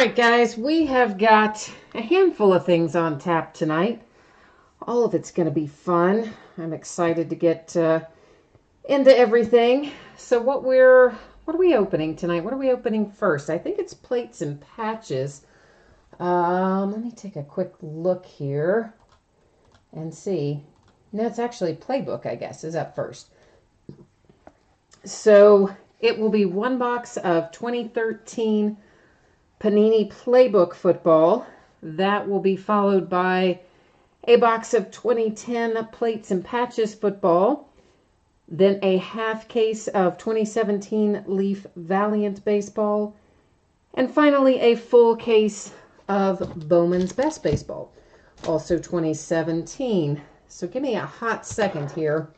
right, guys, we have got a handful of things on tap tonight. All of it's going to be fun. I'm excited to get into everything. So what are we opening tonight? What are we opening first? I think it's Plates and Patches. Let me take a quick look here and see. No, it's actually Playbook, I guess, is up first. So it will be one box of 2013 Panini Playbook football. That will be followed by a box of 2010 Plates and Patches football. Then a half case of 2017 Leaf Valiant baseball. And finally a full case of Bowman's Best Baseball, also 2017. So give me a hot second here.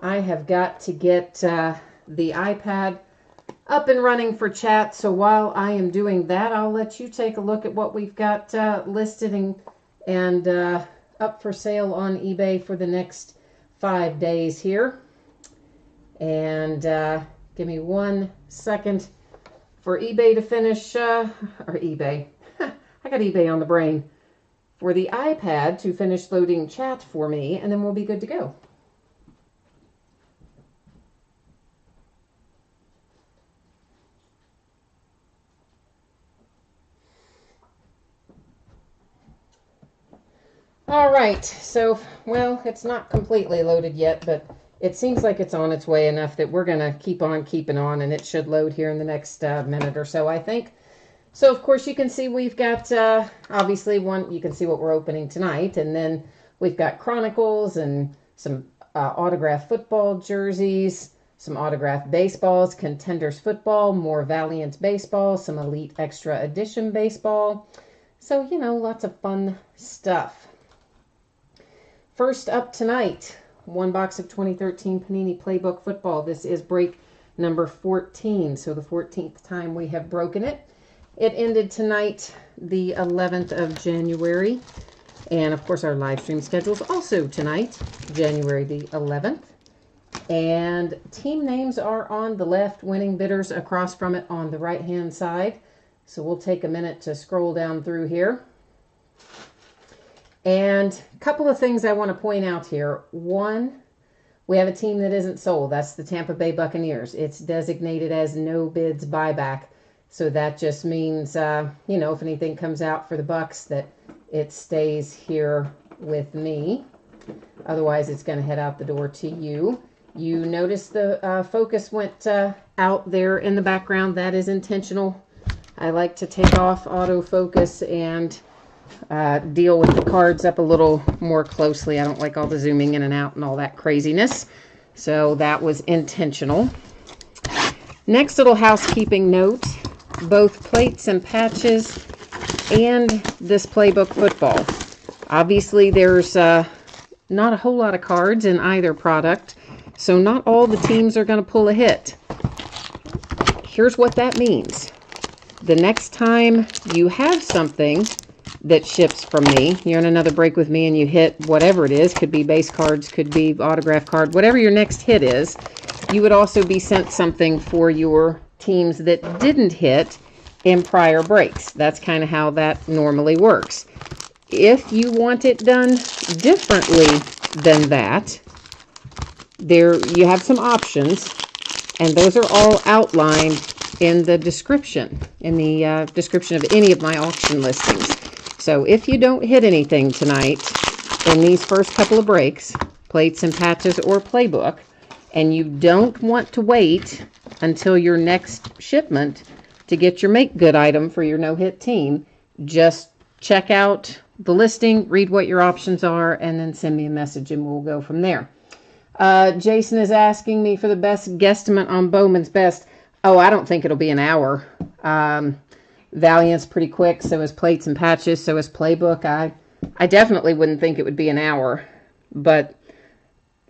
I have got to get the iPad up and running for chat. So while I am doing that, I'll let you take a look at what we've got listed and up for sale on eBay for the next 5 days here. And give me 1 second for eBay to finish, or eBay. I got eBay on the brain. For the iPad to finish loading chat for me, and then we'll be good to go. All right, so, well, it's not completely loaded yet, but it seems like it's on its way enough that we're going to keep on keeping on, and it should load here in the next minute or so, I think. So, of course, you can see we've got, obviously, you can see what we're opening tonight, and then we've got Chronicles and some autographed football jerseys, some autographed baseballs, Contenders football, more Valiant baseball, some Elite Extra Edition baseball. So, you know, lots of fun stuff. First up tonight, one box of 2013 Panini Playbook football. This is break number 14, so the 14th time we have broken it. It ended tonight, the 11th of January. And, of course, our live stream schedule is also tonight, January the 11th. And team names are on the left, winning bidders across from it on the right-hand side. So we'll take a minute to scroll down through here. And a couple of things I want to point out here. One, we have a team that isn't sold. That's the Tampa Bay Buccaneers. It's designated as no bids buyback. So that just means, you know, if anything comes out for the Bucks, that it stays here with me. Otherwise, it's going to head out the door to you. You notice the focus went out there in the background. That is intentional. I like to take off autofocus and deal with the cards up a little more closely. I don't like all the zooming in and out and all that craziness. So that was intentional. Next little housekeeping note. Both Plates and Patches and this Playbook football. Obviously, there's not a whole lot of cards in either product, so not all the teams are going to pull a hit. Here's what that means. The next time you have something that ships from me, you're in another break with me and you hit whatever it is, could be base cards, could be autograph card, whatever your next hit is, you would also be sent something for your teams that didn't hit in prior breaks. That's kind of how that normally works. If you want it done differently than that, you have some options, and those are all outlined in the description, description of any of my auction listings. So if you don't hit anything tonight in these first couple of breaks, Plates and Patches or Playbook, and you don't want to wait until your next shipment to get your make good item for your no-hit team, just check out the listing, read what your options are, and then send me a message and we'll go from there. Jason is asking me for the best guesstimate on Bowman's Best. Oh, I don't think it'll be an hour. Valiant's pretty quick, so is Plates and Patches, so is Playbook. I definitely wouldn't think it would be an hour, but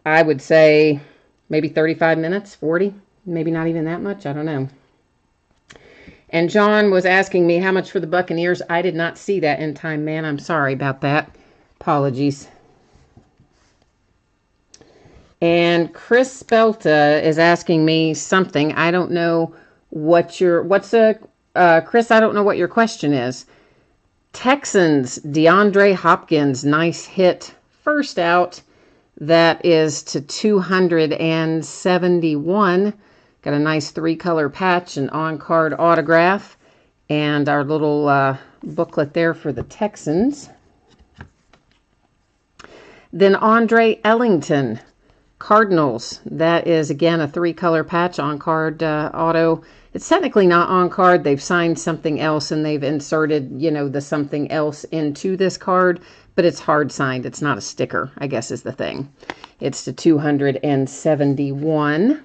I would say maybe 35 minutes, 40, maybe not even that much. I don't know. And John was asking me how much for the Buccaneers. I did not see that in time, man. I'm sorry about that. Apologies. And Chris Spelta is asking me something. I don't know what's a Chris, I don't know what your question is. Texans, DeAndre Hopkins, nice hit. First out. That is to 271. Got a nice 3-color patch, an on-card autograph, and our little booklet there for the Texans. Then Andre Ellington, Cardinals. That is, again, a 3-color patch, on-card auto. It's technically not on-card. They've signed something else, and they've inserted, the something else into this card, but it's hard signed. It's not a sticker, I guess is the thing. It's to 271.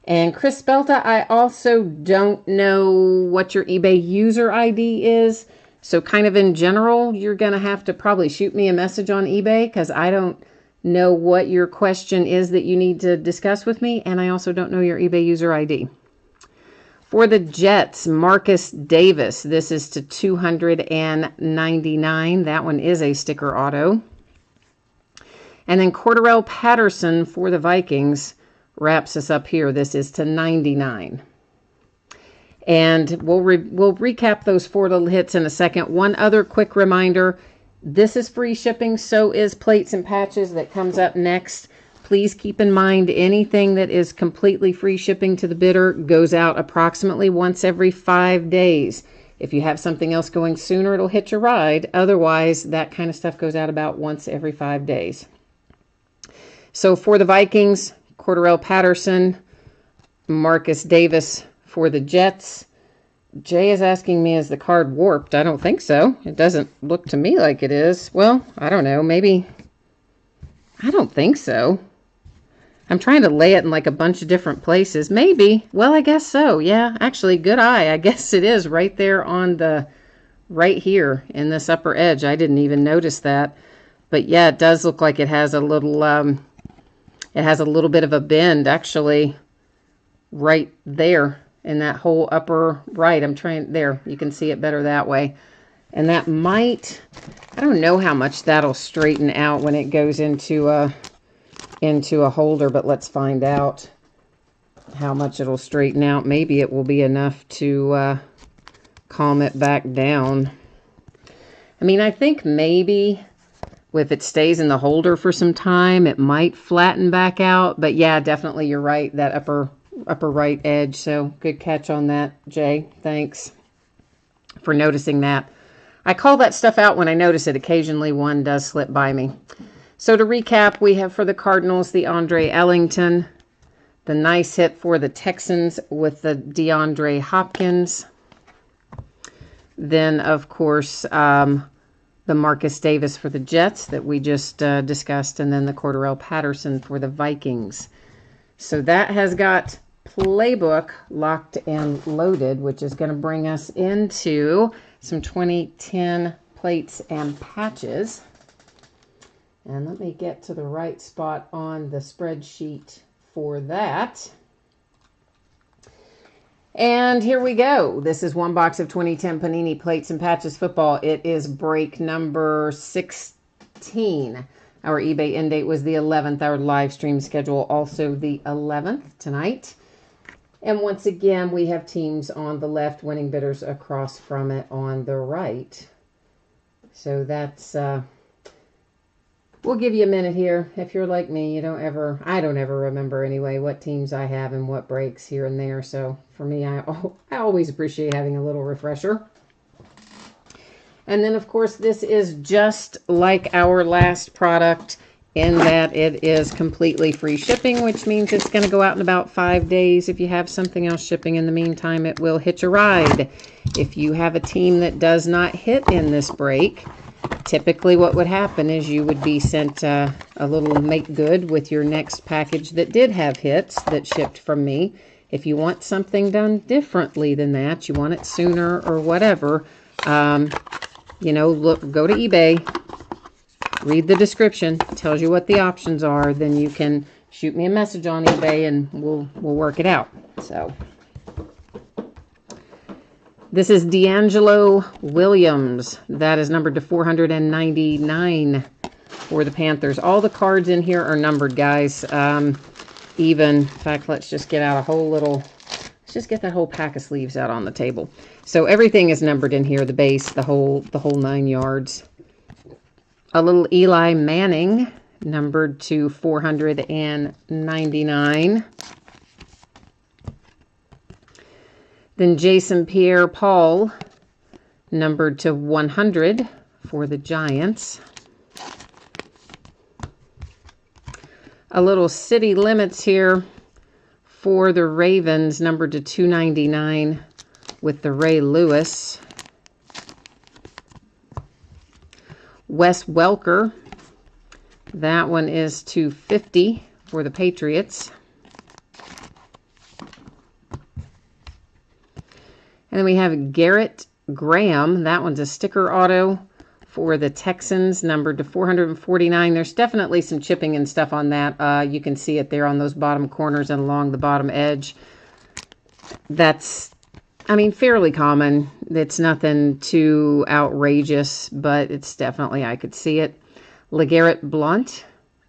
And Chris Belta, I also don't know what your eBay user ID is. So kind of in general, you're going to have to probably shoot me a message on eBay because I don't know what your question is that you need to discuss with me. And I also don't know your eBay user ID. For the Jets, Marcus Davis. This is to 299. That one is a sticker auto. And then Cordarrelle Patterson for the Vikings wraps us up here. This is to 99. And we'll recap those 4 little hits in a second. One other quick reminder. This is free shipping. So is Plates and Patches that comes up next. Please keep in mind anything that is completely free shipping to the bidder goes out approximately once every 5 days. If you have something else going sooner, it'll hitch a ride. Otherwise, that kind of stuff goes out about once every 5 days. So for the Vikings, Cordarrelle Patterson, Marcus Davis for the Jets. Jay is asking me, is the card warped? I don't think so. It doesn't look to me like it is. Well, I don't know. Maybe. I don't think so. I'm trying to lay it in like a bunch of different places. Maybe. Well, I guess so. Yeah, actually, good eye. I guess it is right there on the, right here in this upper edge. I didn't even notice that. But yeah, it does look like it has a little, bit of a bend actually right there in that whole upper right. There, you can see it better that way. And that might, I don't know how much that'll straighten out when it goes into a holder, but let's find out how much it'll straighten out. Maybe it will be enough to calm it back down. I mean, I think maybe if it stays in the holder for some time, it might flatten back out. But yeah, definitely you're right, that upper right edge. So good catch on that, Jay. Thanks for noticing that. I call that stuff out when I notice it. Occasionally one does slip by me. So to recap, we have for the Cardinals, the Andre Ellington, the nice hit for the Texans with the DeAndre Hopkins. Then, of course, the Marcus Davis for the Jets that we just discussed, and then the Cordarrelle Patterson for the Vikings. So that has got Playbook locked and loaded, which is going to bring us into some 2010 Plates and Patches. And let me get to the right spot on the spreadsheet for that. And here we go. This is one box of 2010 Panini Plates and Patches football. It is break number 16. Our eBay end date was the 11th. Our live stream schedule also the 11th tonight. And once again, we have teams on the left, winning bidders across from it on the right. So that's, we'll give you a minute here. If you're like me, I don't ever remember anyway what teams I have and what breaks here and there. So for me, I always appreciate having a little refresher. And then, of course, this is just like our last product in that it is completely free shipping, which means it's going to go out in about 5 days. If you have something else shipping in the meantime, it will hitch a ride. If you have a team that does not hit in this break, typically what would happen is you would be sent a little make good with your next package that did have hits that shipped from me. If you want something done differently than that, you want it sooner or whatever, you know, go to eBay, read the description, it tells you what the options are, then you can shoot me a message on eBay and we'll work it out. So this is D'Angelo Williams. That is numbered to 499 for the Panthers. All the cards in here are numbered, guys. Even, in fact, let's just get out a whole little just get that whole pack of sleeves out on the table. So everything is numbered in here, the base, the whole 9 yards. A little Eli Manning, numbered to 499. Then Jason Pierre-Paul, numbered to 100 for the Giants. A little City Limits here for the Ravens, numbered to 299 with the Ray Lewis. Wes Welker, that one is 250 for the Patriots. And then we have Garrett Graham. That one's a sticker auto for the Texans, numbered to 449. There's definitely some chipping and stuff on that. You can see it there on those bottom corners and along the bottom edge. That's, I mean, fairly common. It's nothing too outrageous, but it's definitely, I could see it. LeGarrette Blount.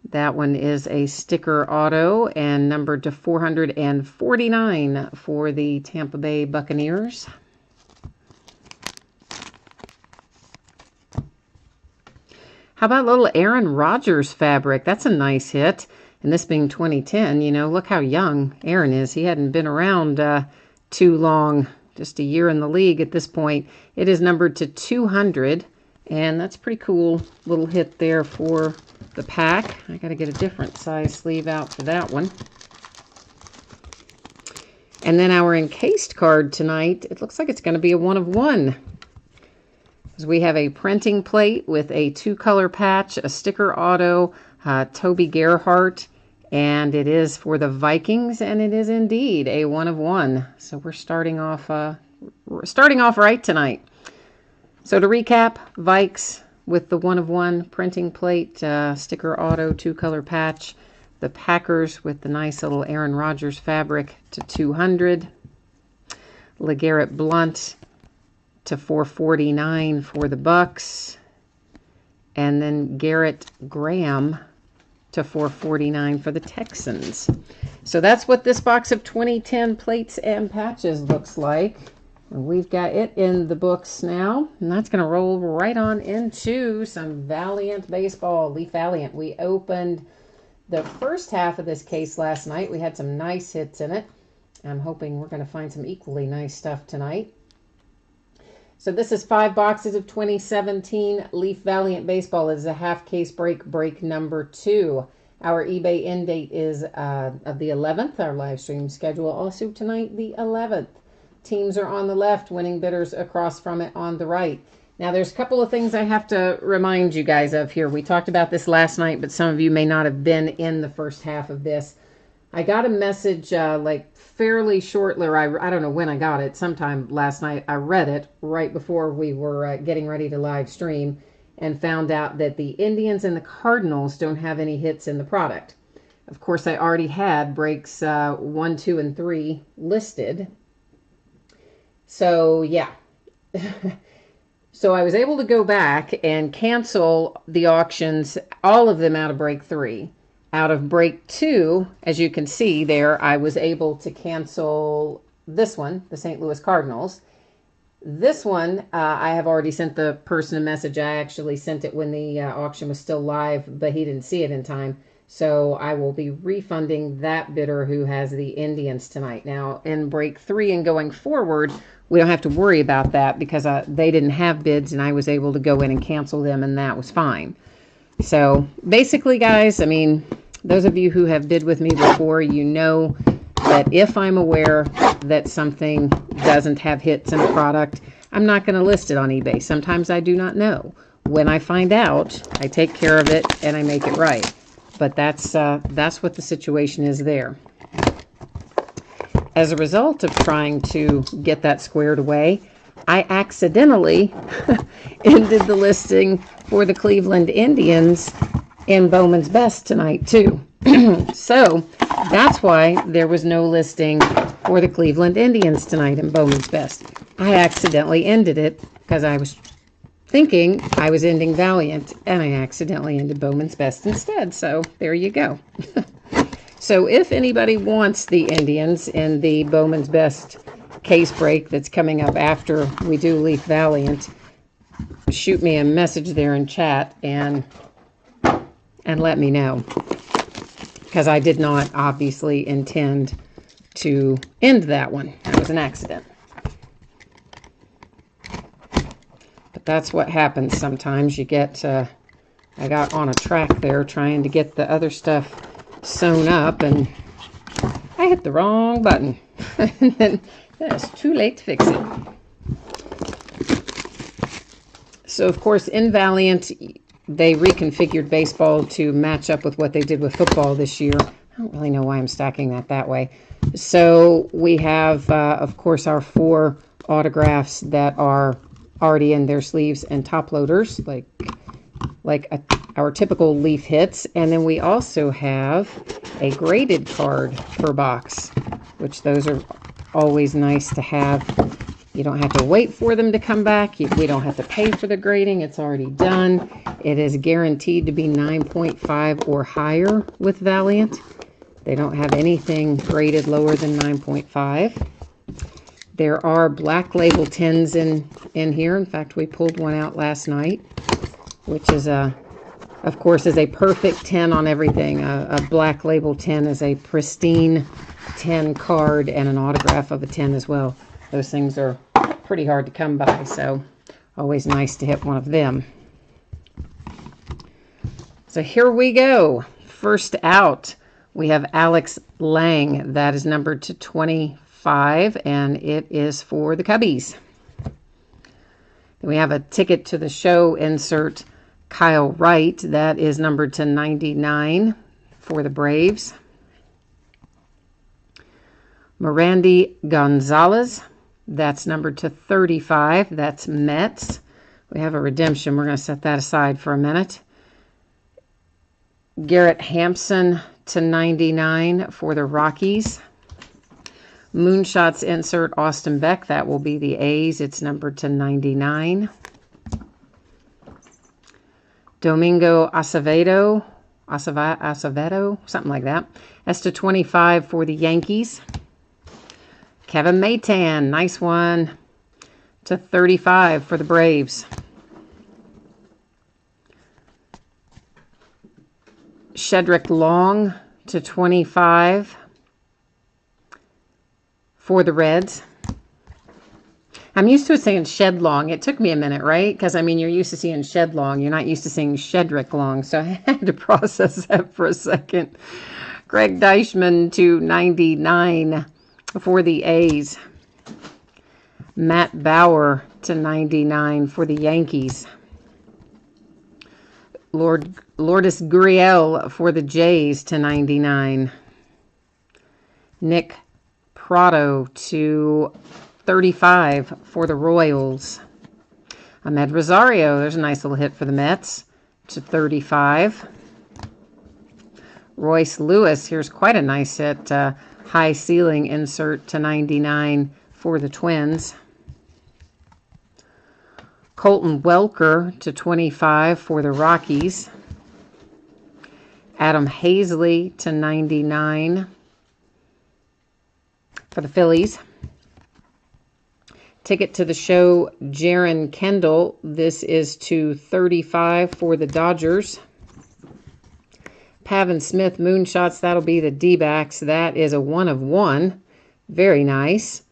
That one is a sticker auto and numbered to 449 for the Tampa Bay Buccaneers. How about little Aaron Rodgers fabric? That's a nice hit. And this being 2010, you know, look how young Aaron is. He hadn't been around too long, just a year in the league at this point. It is numbered to 200, and that's a pretty cool little hit there for the pack. I got to get a different size sleeve out for that one. And then our encased card tonight, it looks like it's going to be a 1 of 1. We have a printing plate with a 2-color patch, a sticker auto, Toby Gerhart, and it is for the Vikings, and it is indeed a 1 of 1. So we're starting off right tonight. So to recap, Vikes with the 1 of 1 printing plate, sticker auto, 2-color patch. The Packers with the nice little Aaron Rodgers fabric to 200. LeGarrette Blount to 449 for the Bucks, and then Garrett Graham to 449 for the Texans. So that's what this box of 2010 plates and patches looks like. And we've got it in the books now, and that's going to roll right on into some Valiant baseball, Leaf Valiant. We opened the first half of this case last night. We had some nice hits in it. I'm hoping we're going to find some equally nice stuff tonight. So this is 5 boxes of 2017 Leaf Valiant Baseball. It is a half case break number 2. Our eBay end date is of the 11th. Our live stream schedule also tonight, the 11th. Teams are on the left, winning bidders across from it on the right. Now there's a couple of things I have to remind you guys of here. We talked about this last night, but some of you may not have been in the first half of this. I got a message like fairly shortly, or I don't know when I got it, sometime last night. I read it right before we were getting ready to live stream and found out that the Indians and the Cardinals don't have any hits in the product. Of course, I already had breaks 1, 2, and 3 listed. So, yeah. So I was able to go back and cancel the auctions, all of them out of break 3. Out of break 2, as you can see there, I was able to cancel this one, the St. Louis Cardinals. This one, I have already sent the person a message. I actually sent it when the auction was still live, but he didn't see it in time. So I will be refunding that bidder who has the Indians tonight. Now, in break 3 and going forward, we don't have to worry about that because they didn't have bids, and I was able to go in and cancel them, and that was fine. So basically, guys, I mean, those of you who have bid with me before, you know that if I'm aware that something doesn't have hits in the product, I'm not going to list it on eBay. Sometimes I do not know. When I find out, I take care of it and I make it right. But that's what the situation is there. As a result of trying to get that squared away, I accidentally ended the listing for the Cleveland Indians in Bowman's Best tonight too. So that's why there was no listing for the Cleveland Indians tonight in Bowman's Best. I accidentally ended it because I was thinking I was ending Valiant, and I accidentally ended Bowman's Best instead. So there you go. So if anybody wants the Indians in the Bowman's Best case break that's coming up after we do Leaf Valiant, shoot me a message there in chat and let me know, because I did not obviously intend to end that one. That was an accident. But that's what happens sometimes. You get, I got on a track there trying to get the other stuff sewn up, and I hit the wrong button. And then it's too late to fix it. So, of course, in Valiant, they reconfigured baseball to match up with what they did with football this year. I don't really know why I'm stacking that way. So we have, of course, our 4 autographs that are already in their sleeves and top loaders, like our typical Leaf hits. And then we also have a graded card per box, which those are always nice to have. You don't have to wait for them to come back. We don't have to pay for the grading. It's already done. It is guaranteed to be 9.5 or higher with Valiant. They don't have anything graded lower than 9.5. There are black label 10s in here. In fact, we pulled one out last night, which is of course, is a perfect 10 on everything. A black label 10 is a pristine 10 card and an autograph of a 10 as well. Those things are pretty hard to come by, so always nice to hit one of them. So here we go. First out, we have Alex Lang. That is numbered to 25, and it is for the Cubbies. Then we have a ticket to the show insert, Kyle Wright. That is numbered to 99 for the Braves. Mirandy Gonzalez. That's numbered to 35. That's Mets. We have a redemption. We're going to set that aside for a minute. Garrett Hampson to 99 for the Rockies. Moonshots insert Austin Beck. That will be the A's. It's numbered to 99. Domingo Acevedo, something like that. That's to 25 for the Yankees. Kevin Maytan, nice one, to 35 for the Braves. Shedrick Long to 25 for the Reds. I'm used to saying Shed Long. It took me a minute, right? Because, I mean, you're used to seeing Shed Long. You're not used to saying Shedrick Long. So I had to process that for a second. Greg Deichmann to 99 for the A's. Matt Bauer to 99 for the Yankees. Lourdes Gurriel for the Jays to 99. Nick Prado to 35 for the Royals. Ahmed Rosario, there's a nice little hit for the Mets, to 35. Royce Lewis, here's quite a nice hit, high ceiling insert to 99 for the Twins. Colton Welker to 25 for the Rockies. Adam Hazley to 99 for the Phillies. Ticket to the show, Jaron Kendall. This is to 35 for the Dodgers. Pavin Smith Moonshots, that'll be the D-backs. That is a 1 of 1. Very nice.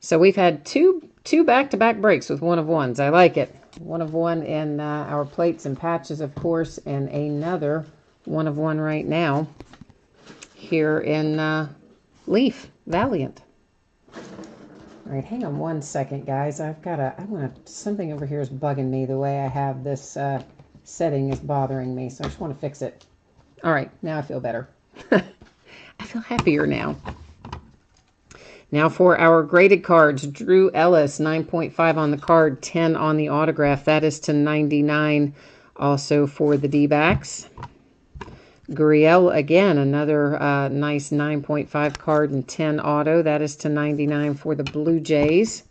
So we've had two back-to-back breaks with 1 of 1s. I like it. 1 of 1 in our plates and patches, of course, and another 1 of 1 right now here in Leaf Valiant. All right, hang on one second, guys. Something over here is bugging me. The way I have this setting is bothering me, so I just want to fix it. All right, now I feel better. I feel happier now. Now for our graded cards, Drew Ellis, 9.5 on the card, 10 on the autograph. That is to 99 also for the D-backs. Gurriel, again, another nice 9.5 card and 10 auto. That is to 99 for the Blue Jays.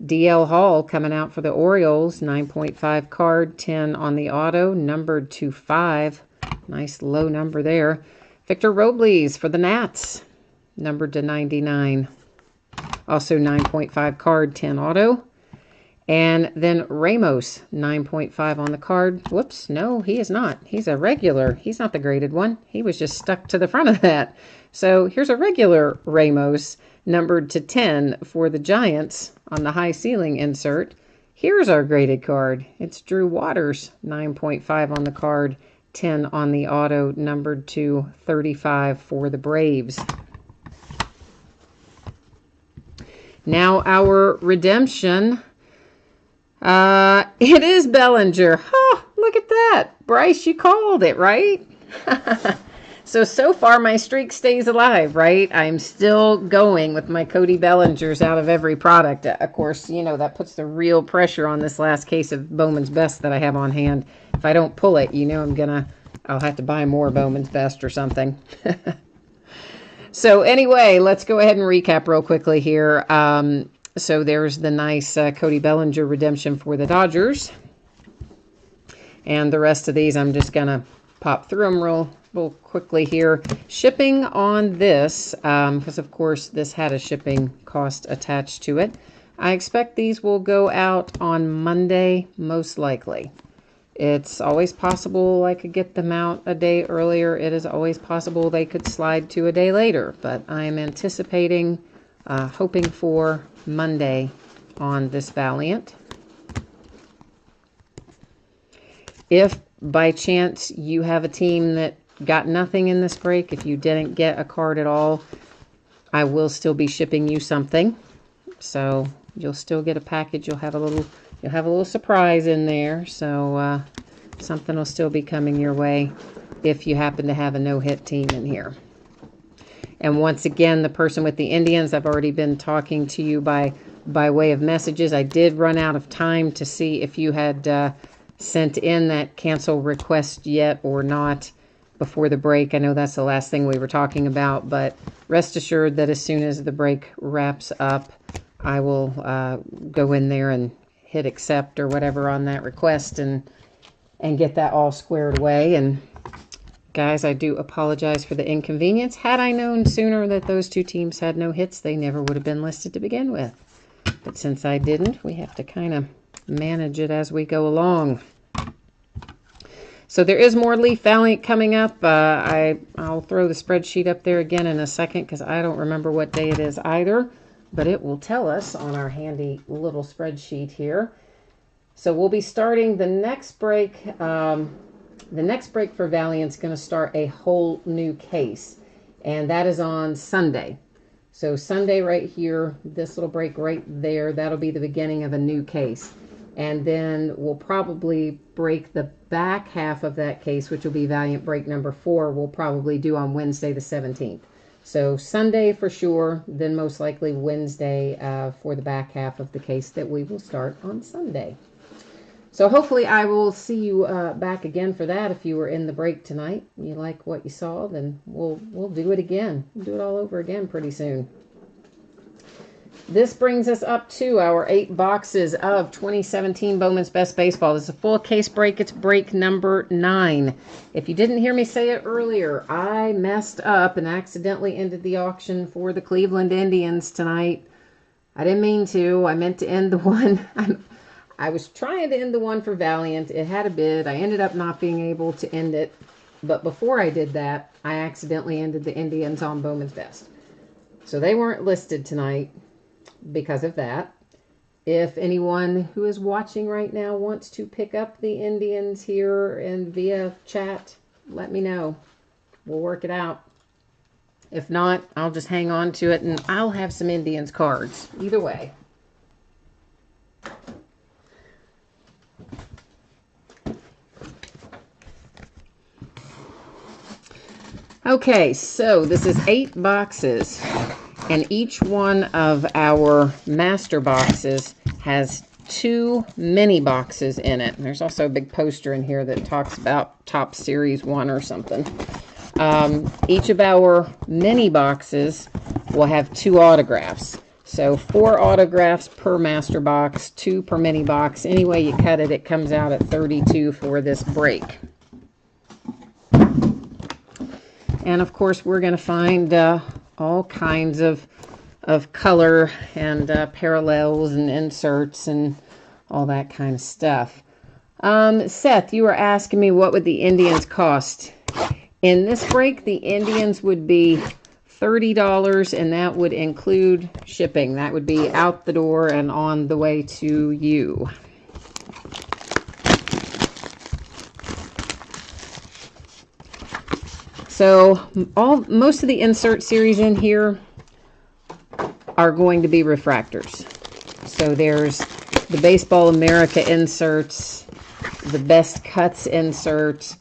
DL Hall coming out for the Orioles, 9.5 card, 10 on the auto, numbered to 5. Nice low number there. Victor Robles for the Nats, numbered to 99. Also 9.5 card, 10 auto. And then Ramos, 9.5 on the card. Whoops, no, he is not. He's a regular. He's not the graded one. He was just stuck to the front of that. So here's a regular Ramos, numbered to 10 for the Giants on the high ceiling insert. Here's our graded card. It's Drew Waters, 9.5 on the card, 10 on the auto, numbered to 35 for the Braves. Now our redemption. It is Bellinger. Oh, look at that. Bryce, you called it, right? So far my streak stays alive, right? I'm still going with my Cody Bellingers out of every product. Of course, you know, that puts the real pressure on this last case of Bowman's Best that I have on hand. If I don't pull it, you know, I'll have to buy more Bowman's Best or something. So anyway, let's go ahead and recap real quickly here. So there's the nice Cody Bellinger redemption for the Dodgers. And the rest of these, I'm just going to pop through them real quickly here. Shipping on this, because of course this had a shipping cost attached to it. I expect these will go out on Monday, most likely. It's always possible I could get them out a day earlier. It is always possible they could slide to a day later. But I'm anticipating, hoping for Monday on this Valiant. If by chance you have a team that got nothing in this break, if you didn't get a card at all, I will still be shipping you something. So you'll still get a package. You'll have a little surprise in there. So something will still be coming your way if you happen to have a no-hit team in here. And once again, the person with the Indians, I've already been talking to you by way of messages. I did run out of time to see if you had sent in that cancel request yet or not before the break. I know that's the last thing we were talking about, but rest assured that as soon as the break wraps up, I will go in there and hit accept or whatever on that request and get that all squared away. And guys, I do apologize for the inconvenience. Had I known sooner that those two teams had no hits, they never would have been listed to begin with. But since I didn't, we have to kind of manage it as we go along. So there is more Leaf Valiant coming up. I'll throw the spreadsheet up there again in a second because I don't remember what day it is either. But it will tell us on our handy little spreadsheet here. So we'll be starting the next break. The next break for Valiant's going to start a whole new case. And that is on Sunday. So Sunday right here, this little break right there, that'll be the beginning of a new case. And then we'll probably break the back half of that case, which will be Valiant break number 4, we'll probably do on Wednesday the 17th. So Sunday for sure, then most likely Wednesday for the back half of the case that we will start on Sunday. So hopefully I will see you back again for that. If you were in the break tonight, you like what you saw, then we'll do it again. We'll do it all over again pretty soon. This brings us up to our 8 boxes of 2017 Bowman's Best Baseball. This is a full case break. It's break number 9. If you didn't hear me say it earlier, I messed up and accidentally ended the auction for the Cleveland Indians tonight. I didn't mean to. I meant to end the one. I was trying to end the one for Valiant. It had a bid. I ended up not being able to end it. But before I did that, I accidentally ended the Indians on Bowman's Best. So they weren't listed tonight because of that. If anyone who is watching right now wants to pick up the Indians here and via chat, let me know. We'll work it out. If not, I'll just hang on to it and I'll have some Indians cards. Either way. Okay, so this is 8 boxes. And each one of our master boxes has 2 mini boxes in it. And there's also a big poster in here that talks about Top Series 1 or something. Each of our mini boxes will have 2 autographs. So 4 autographs per master box, 2 per mini box. Any way you cut it, it comes out at 32 for this break. And of course, we're going to find all kinds of color and parallels and inserts and all that kind of stuff. Seth, you were asking me what would the Indians cost. In this break, the Indians would be $30, and that would include shipping. That would be out the door and on the way to you. So most of the insert series in here are going to be refractors. So there's the Baseball America inserts, the Best Cuts insert,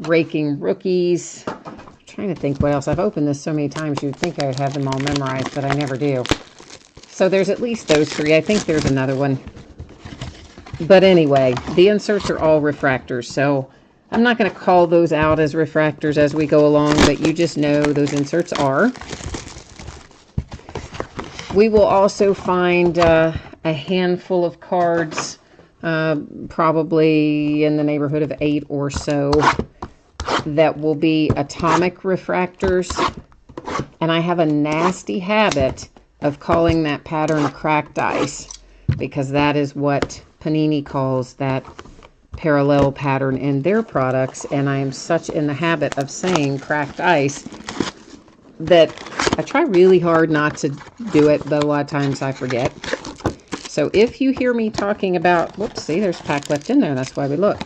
Raking Rookies. I'm trying to think what else. I've opened this so many times you'd think I would have them all memorized, but I never do. So there's at least those three. I think there's another one. But anyway, the inserts are all refractors, so I'm not going to call those out as refractors as we go along, but you just know those inserts are. We will also find a handful of cards, probably in the neighborhood of 8 or so, that will be atomic refractors. And I have a nasty habit of calling that pattern cracked ice, because that is what Panini calls that parallel pattern in their products, and I am such in the habit of saying cracked ice that I try really hard not to do it, but a lot of times I forget. So if you hear me talking about, whoops, see, there's pack left in there, that's why we look.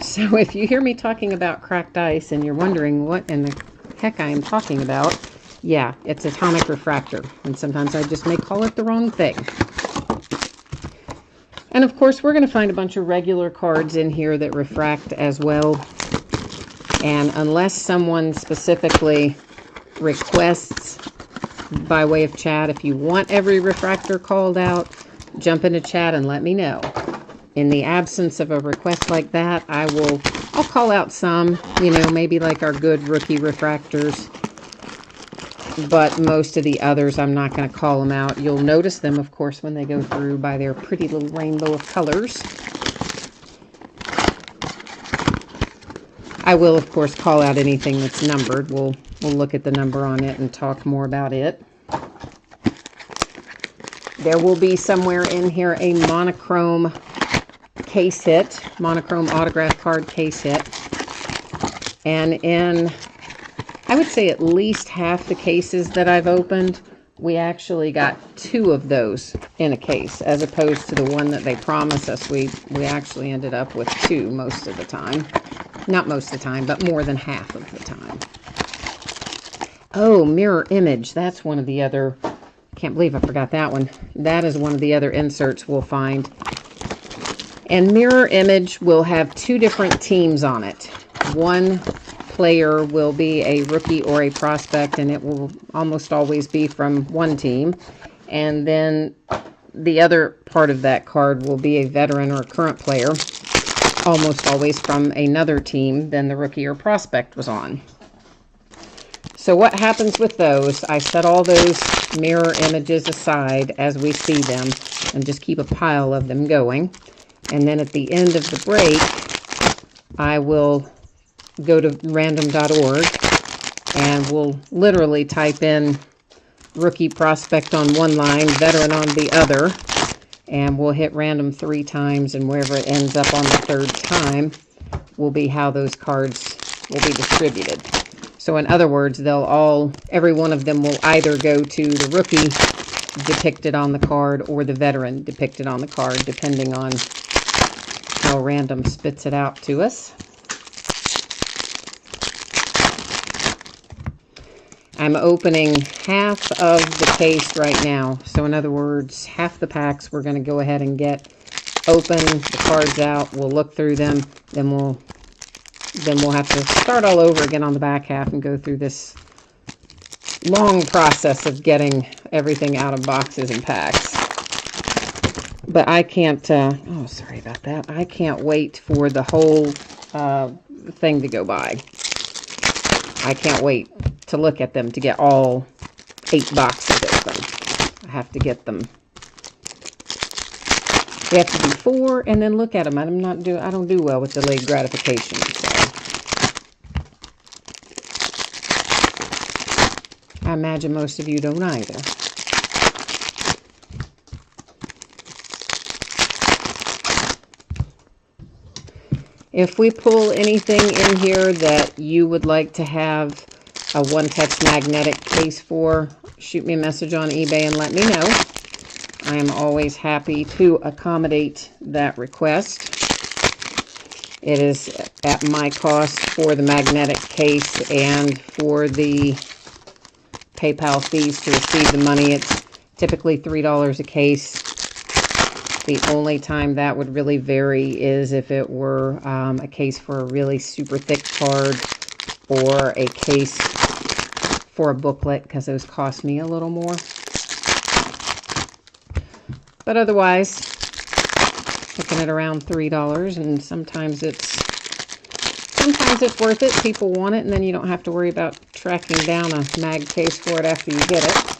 So if you hear me talking about cracked ice and you're wondering what in the heck I am talking about, yeah, it's atomic refractor, and sometimes I just may call it the wrong thing. And of course, we're going to find a bunch of regular cards in here that refract as well. And unless someone specifically requests by way of chat, if you want every refractor called out, jump into chat and let me know. In the absence of a request like that, I'll call out some, you know, maybe like our good rookie refractors. But most of the others, I'm not going to call them out. You'll notice them, of course, when they go through by their pretty little rainbow of colors. I will, of course, call out anything that's numbered. We'll look at the number on it and talk more about it. There will be somewhere in here a monochrome case hit, monochrome autograph card case hit. And in, I would say, at least half the cases that I've opened, we actually got 2 of those in a case, as opposed to the one that they promised us. We actually ended up with 2 most of the time. Not most of the time, but more than half of the time. Oh, mirror image. That's one of the other, can't believe I forgot that one. That is one of the other inserts we'll find. And mirror image will have 2 different teams on it. One player will be a rookie or a prospect, and it will almost always be from one team. And then the other part of that card will be a veteran or a current player, almost always from another team than the rookie or prospect was on. So what happens with those, I set all those mirror images aside as we see them and just keep a pile of them going. And then at the end of the break, I will go to random.org and we'll literally type in rookie prospect on one line, veteran on the other, and we'll hit random 3 times, and wherever it ends up on the 3rd time will be how those cards will be distributed. So in other words, every one of them will either go to the rookie depicted on the card or the veteran depicted on the card, depending on how random spits it out to us. I'm opening half of the case right now. So in other words, half the packs we're going to go ahead and get open, the cards out, we'll look through them, then we'll have to start all over again on the back half and go through this long process of getting everything out of boxes and packs. But I can't, oh, sorry about that. I can't wait for the whole thing to go by. I can't wait to look at them, to get all 8 boxes open. I have to get them. We have to do 4 and then look at them. I don't do well with delayed gratification. So. I imagine most of you don't either. If we pull anything in here that you would like to have a one-touch magnetic case for, shoot me a message on eBay and let me know. I am always happy to accommodate that request. It is at my cost for the magnetic case and for the PayPal fees to receive the money. It's typically $3 a case. The only time that would really vary is if it were a case for a really super thick card or a case for a booklet, because those cost me a little more. But otherwise, looking at around $3, and sometimes it's worth it. People want it, and then you don't have to worry about tracking down a mag case for it after you get it.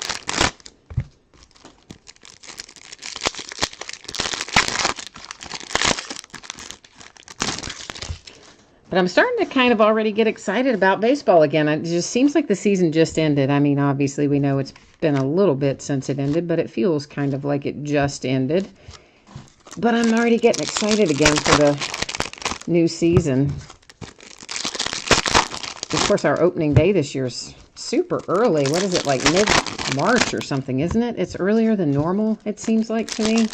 But I'm starting to kind of already get excited about baseball again. It just seems like the season just ended. I mean, obviously we know it's been a little bit since it ended, but it feels kind of like it just ended. But I'm already getting excited again for the new season. Of course, our opening day this year is super early. What is it, like mid-March or something, isn't it? It's earlier than normal, it seems like to me.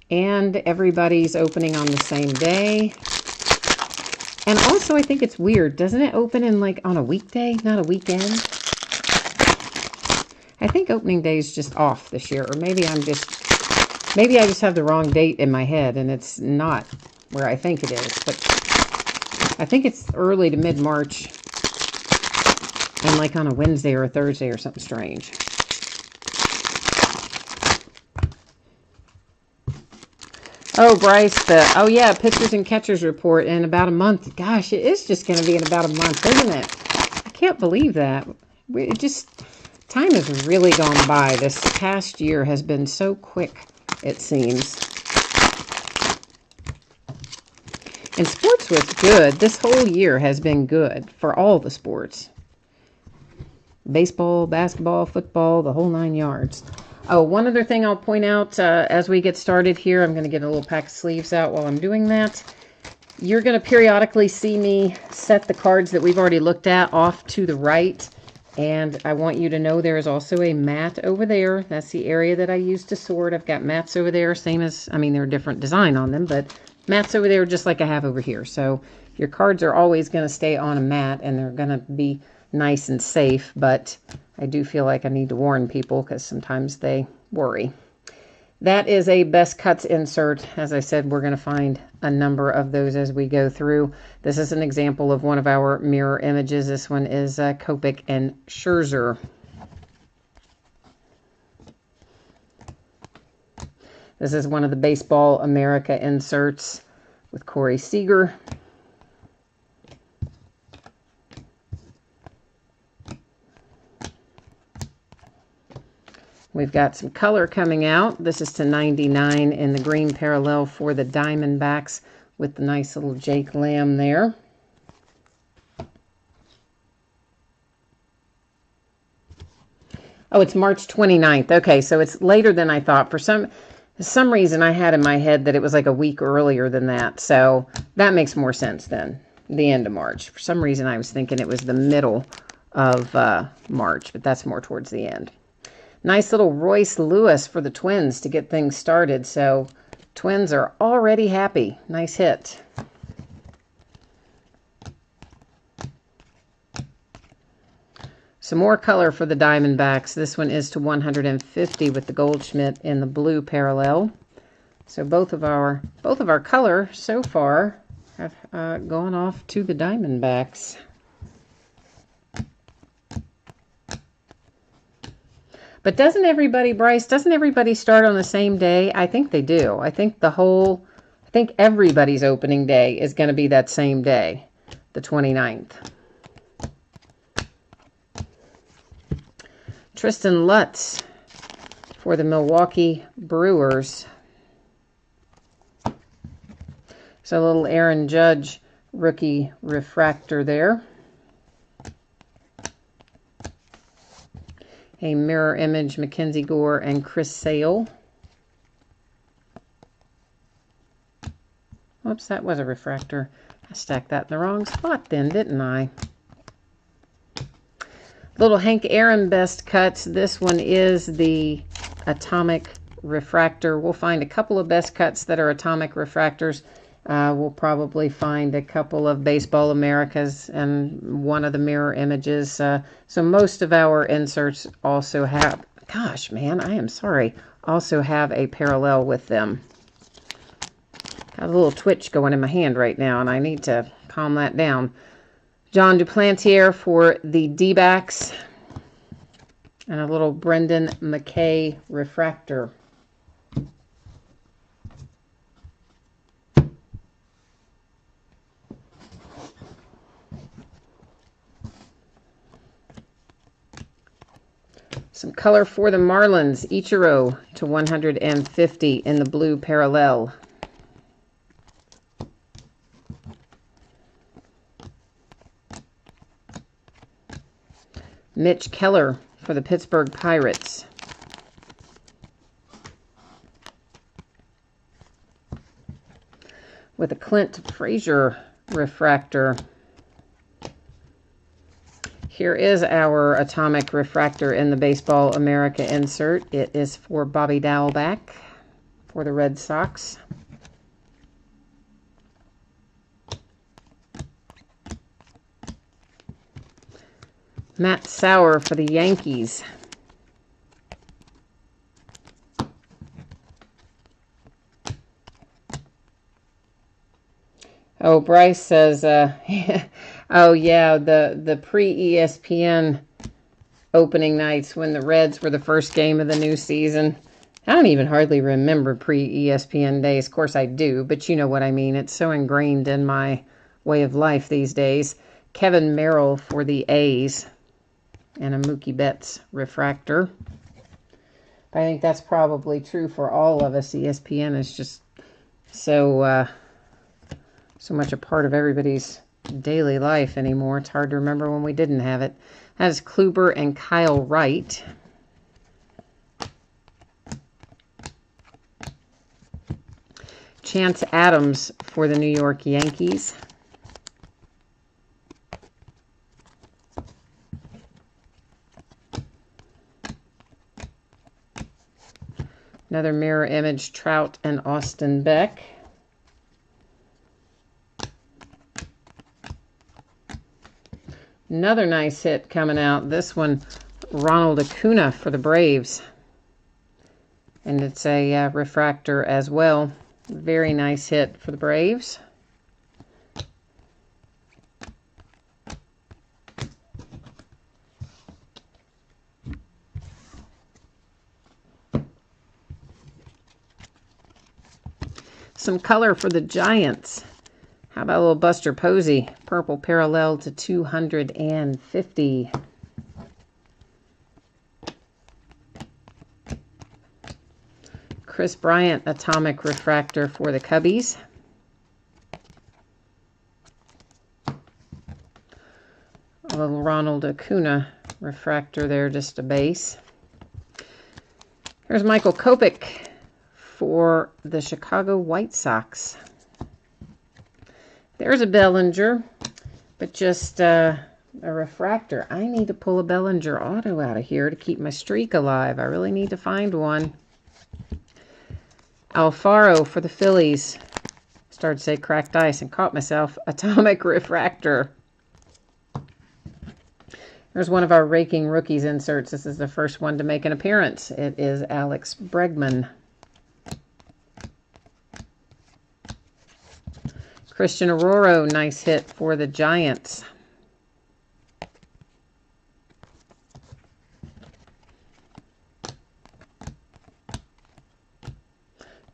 And everybody's opening on the same day. And also, I think it's weird. Doesn't it open in like on a weekday, not a weekend? I think opening day is just off this year. Or maybe I just have the wrong date in my head and it's not where I think it is. But I think it's early to mid-March and like on a Wednesday or a Thursday or something strange. Oh, Bryce, oh yeah, pitchers and catchers report in about a month. Gosh, it is just going to be in about a month, isn't it? I can't believe that. Time has really gone by. This past year has been so quick, it seems. And sports was good. This whole year has been good for all the sports. Baseball, basketball, football, the whole 9 yards. Oh, one other thing I'll point out as we get started here, I'm going to get a little pack of sleeves out while I'm doing that. You're going to periodically see me set the cards that we've already looked at off to the right. And I want you to know there is also a mat over there. That's the area that I use to sort. I've got mats over there, same as, I mean, they're a different design on them, but mats over there just like I have over here. So your cards are always going to stay on a mat and they're going to be nice and safe, but I do feel like I need to warn people because sometimes they worry. That is a best cuts insert. As I said, we're going to find a number of those as we go through. This is an example of one of our mirror images. This one is Kopech and Scherzer. This is one of the Baseball America inserts with Corey Seager. We've got some color coming out. This is to 99 in the green parallel for the Diamondbacks with the nice little Jake Lamb there. Oh, it's March 29th. Okay, so it's later than I thought. For some reason, I had in my head that it was like a week earlier than that. So that makes more sense then, the end of March. For some reason, I was thinking it was the middle of March, but that's more towards the end. Nice little Royce Lewis for the Twins to get things started. So Twins are already happy. Nice hit. Some more color for the Diamondbacks. This one is to 150 with the Goldschmidt in the blue parallel. So both of our color so far have gone off to the Diamondbacks. But doesn't everybody, Bryce, doesn't everybody start on the same day? I think they do. I think everybody's opening day is going to be that same day, the 29th. Tristan Lutz for the Milwaukee Brewers. So a little Aaron Judge rookie refractor there. a mirror image, Mackenzie Gore and Chris Sale. Whoops, that was a refractor. I stacked that in the wrong spot then, didn't I? Little Hank Aaron best cuts. This one is the atomic refractor. We'll find a couple of best cuts that are atomic refractors. We'll probably find a couple of Baseball Americas and one of the mirror images. So most of our inserts also have, gosh, man, I am sorry, also have a parallel with them. Got a little twitch going in my hand right now, and I need to calm that down. John Duplantier for the D-backs, and a little Brendan McKay refractor. Some color for the Marlins, Ichiro to 150 in the blue parallel. Mitch Keller for the Pittsburgh Pirates. With a Clint Frazier refractor. Here is our atomic refractor in the Baseball America insert. It is for Bobby Dalbec for the Red Sox. Matt Sauer for the Yankees. Oh, Bryce says, oh yeah, the pre-ESPN opening nights when the Reds were the first game of the new season. I don't even hardly remember pre-ESPN days. Of course I do, but you know what I mean. It's so ingrained in my way of life these days. Kevin Merrill for the A's. And a Mookie Betts refractor. I think that's probably true for all of us. ESPN is just so much a part of everybody's daily life anymore. It's hard to remember when we didn't have it. That is Kluber and Kyle Wright. Chance Adams for the New York Yankees. Another mirror image, Trout and Austin Beck. Another nice hit coming out. This one, Ronald Acuna for the Braves. And it's a refractor as well. Very nice hit for the Braves. Some color for the Giants. How about a little Buster Posey? Purple parallel to 250. Chris Bryant, atomic refractor for the Cubbies. A little Ronald Acuna refractor there, just a base. Here's Michael Kopech for the Chicago White Sox. There's a Bellinger, but just a refractor. I need to pull a Bellinger auto out of here to keep my streak alive. I really need to find one. Alfaro for the Phillies. Started to say cracked ice and caught myself. Atomic refractor. There's one of our Raking Rookies inserts. This is the first one to make an appearance. It is Alex Bregman. Christian Arroyo, nice hit for the Giants.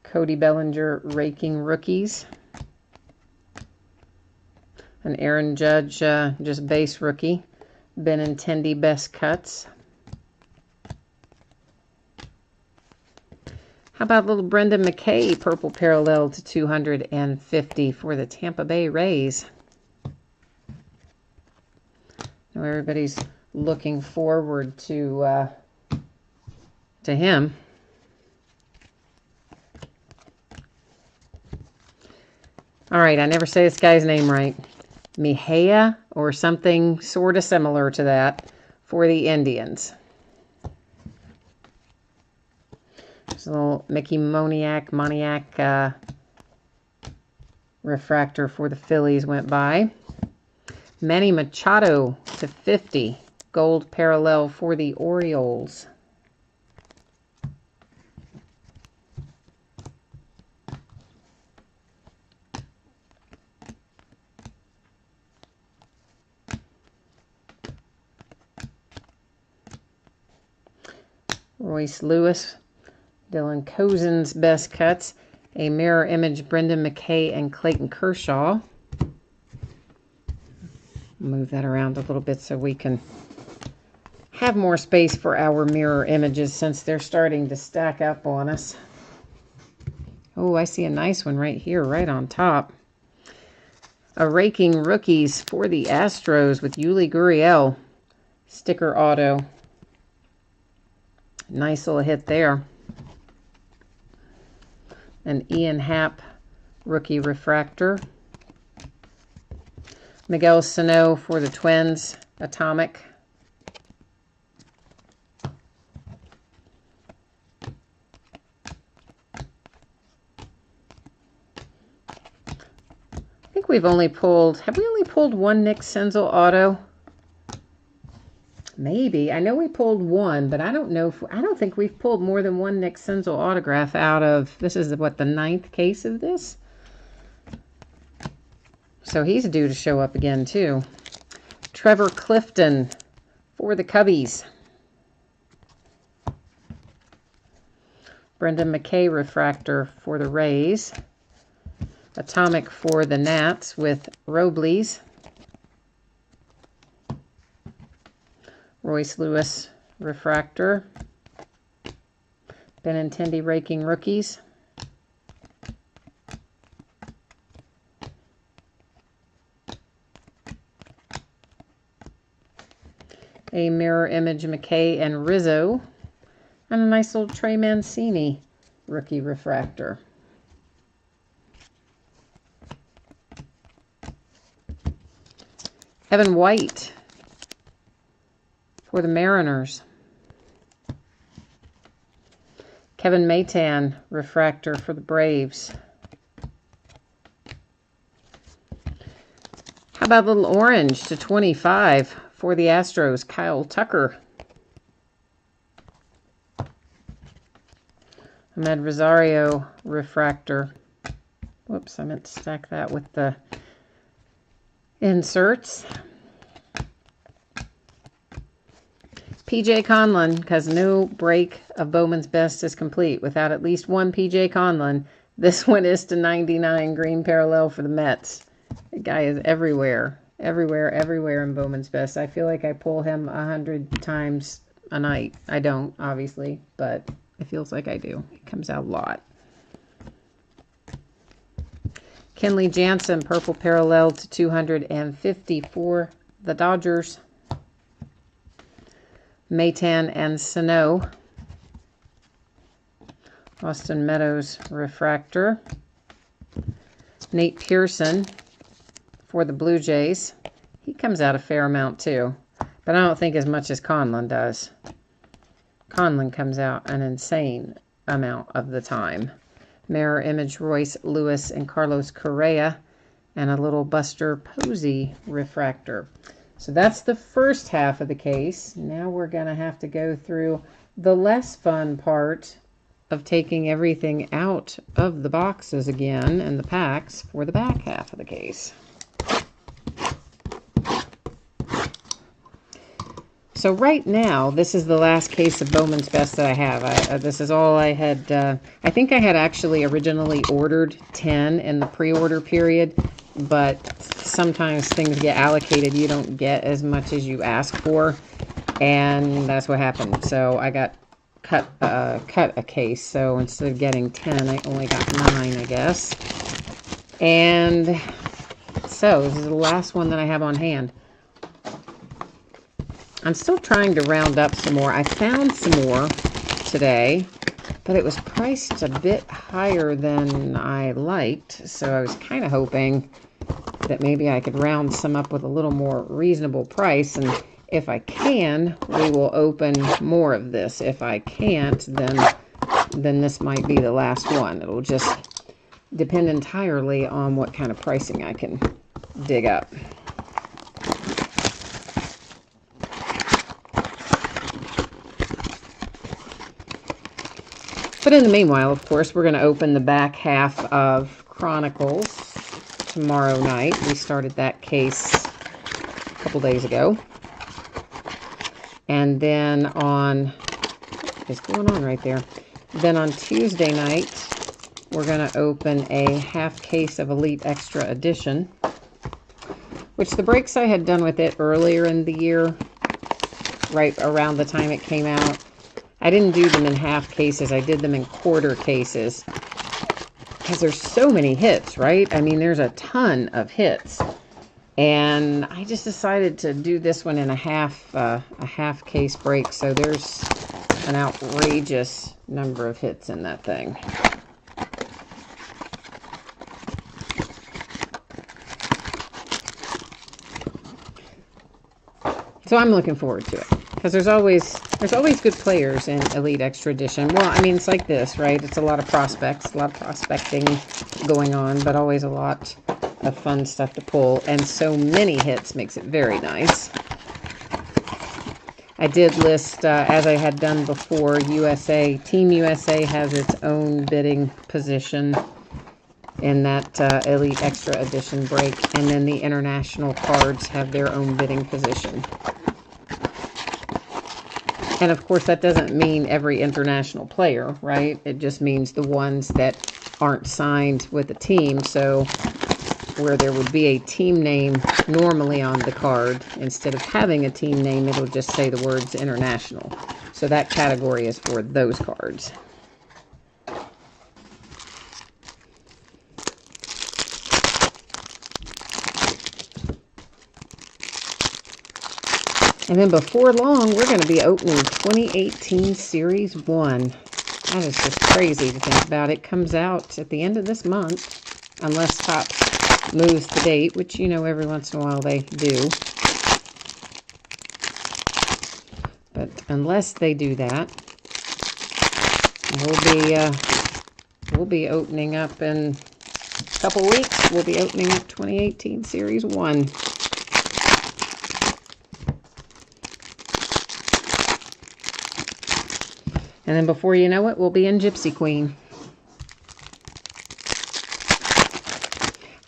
Cody Bellinger, Raking Rookies. An Aaron Judge, just base rookie. Benintendi best cuts. How about little Brendan McKay, purple parallel to 250 for the Tampa Bay Rays? Now everybody's looking forward to to him. All right, I never say this guy's name right. Mejia or something sort of similar to that for the Indians. There's a little Mickey Moniak refractor for the Phillies went by. Manny Machado to 50. Gold parallel for the Orioles. Royce Lewis, Dylan Cozen's best cuts. A mirror image, Brendan McKay and Clayton Kershaw. Move that around a little bit so we can have more space for our mirror images since they're starting to stack up on us. Oh, I see a nice one right here, right on top. A raking rookies for the Astros with Yuli Gurriel. Sticker auto. Nice little hit there. An Ian Happ rookie refractor. Miguel Sano for the Twins, atomic. I think we've only pulled, have we only pulled one Nick Senzel auto? Maybe. I know we pulled one, but I don't know if, I don't think we've pulled more than one Nick Senzel autograph out of, this is what, the 9th case of this? So he's due to show up again too. Trevor Clifton for the Cubbies. Brendan McKay refractor for the Rays. Atomic for the Nats with Robles. Royce Lewis refractor. Benintendi raking rookies. A mirror image McKay and Rizzo. And a nice little Trey Mancini rookie refractor. Kevin White for the Mariners. Kevin Maitan refractor for the Braves. How about a little orange to 25 for the Astros, Kyle Tucker. Ahmed Rosario refractor. Whoops, I meant to stack that with the inserts. PJ Conlon, because no break of Bowman's Best is complete without at least one PJ Conlon. This one is to 99, green parallel for the Mets. The guy is everywhere. Everywhere in Bowman's Best. I feel like I pull him 100 times a night. I don't, obviously, but it feels like I do. He comes out a lot. Kenley Jansen, purple parallel to 250 for the Dodgers. Maitan and Sano. Austin Meadows refractor. Nate Pearson for the Blue Jays. He comes out a fair amount too, but I don't think as much as Conlon does. Conlon comes out an insane amount of the time. Mirror image Royce Lewis and Carlos Correa, and a little Buster Posey refractor. So that's the first half of the case. Now we're going to have to go through the less fun part of taking everything out of the boxes again and the packs for the back half of the case. So right now, this is the last case of Bowman's Best that I have. This is all I had. I think I had actually originally ordered 10 in the pre-order period, but sometimes things get allocated. You don't get as much as you ask for, and that's what happened. So I got cut a case. So instead of getting 10, I only got 9, I guess. And so this is the last one that I have on hand. I'm still trying to round up some more. I found some more. today, but it was priced a bit higher than I liked, so I was kind of hoping that maybe I could round some up with a little more reasonable price, and if I can, we will open more of this. If I can't, then this might be the last one. It'll just depend entirely on what kind of pricing I can dig up. But in the meanwhile, of course, we're going to open the back half of Chronicles tomorrow night. We started that case a couple days ago. And then on, what is going on right there? Then on Tuesday night, we're going to open a half case of Elite Extra Edition, which the breaks I had done with it earlier in the year, right around the time it came out, I didn't do them in half cases. I did them in quarter cases because there's so many hits, right? I mean, there's a ton of hits. And I just decided to do this one in a half case break. So there's an outrageous number of hits in that thing. So I'm looking forward to it, because there's always good players in Elite Extra Edition. Well, I mean, it's like this, right? It's a lot of prospects, a lot of prospecting going on, but always a lot of fun stuff to pull. And so many hits makes it very nice. I did list, as I had done before, USA. Team USA has its own bidding position in that Elite Extra Edition break. And then the international cards have their own bidding position. And of course, that doesn't mean every international player, right? It just means the ones that aren't signed with a team. So where there would be a team name normally on the card, instead of having a team name, it'll just say the words international. So that category is for those cards. And then before long, we're going to be opening 2018 Series 1. That is just crazy to think about. It comes out at the end of this month, unless Topps moves the date, which, you know, every once in a while they do. But unless they do that, we'll be opening up in a couple weeks. We'll be opening up 2018 Series 1. And then before you know it, we'll be in Gypsy Queen.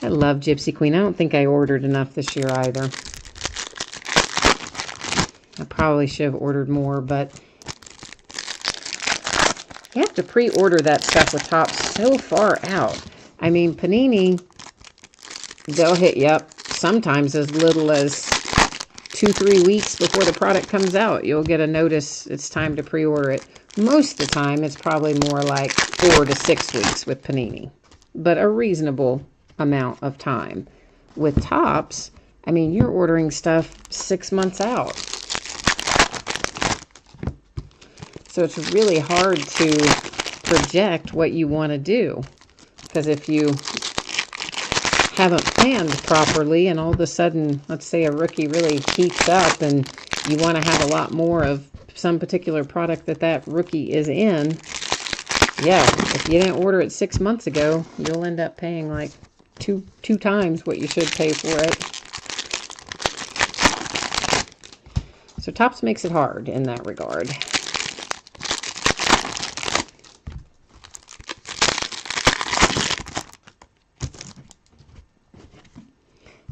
I love Gypsy Queen. I don't think I ordered enough this year either. I probably should have ordered more, but you have to pre-order that stuff with Topps so far out. I mean, Panini, they'll hit you up sometimes as little as 2-3 weeks before the product comes out. You'll get a notice it's time to pre-order it. Most of the time, it's probably more like 4 to 6 weeks with Panini, but a reasonable amount of time. With Topps, I mean, you're ordering stuff 6 months out. So it's really hard to project what you want to do, because if you haven't planned properly and all of a sudden, let's say a rookie really heats up and you want to have a lot more of some particular product that rookie is in, yeah, if you didn't order it 6 months ago, you'll end up paying like two times what you should pay for it. So Topps makes it hard in that regard.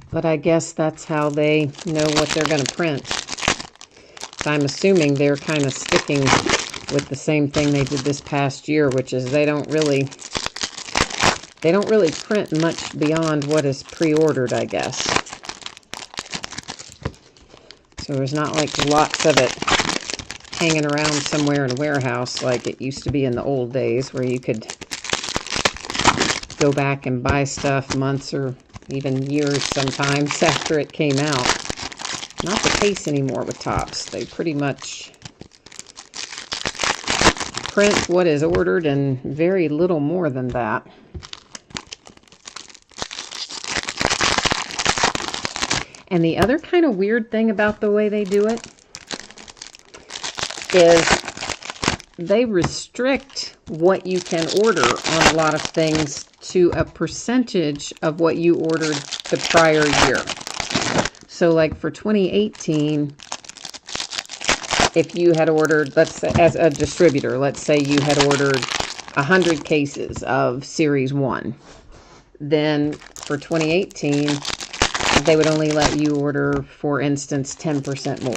But I guess that's how they know what they're going to print. So I'm assuming they're kind of sticking with the same thing they did this past year, which is they don't really print much beyond what is pre-ordered, I guess. So there's not like lots of it hanging around somewhere in a warehouse like it used to be in the old days, where you could go back and buy stuff months or even years sometimes after it came out. Not the case anymore with Topps. They pretty much print what is ordered and very little more than that. And the other kind of weird thing about the way they do it is they restrict what you can order on a lot of things to a percentage of what you ordered the prior year. So like for 2018, if you had ordered, let's say as a distributor, let's say you had ordered 100 cases of Series 1, then for 2018, they would only let you order, for instance, 10% more.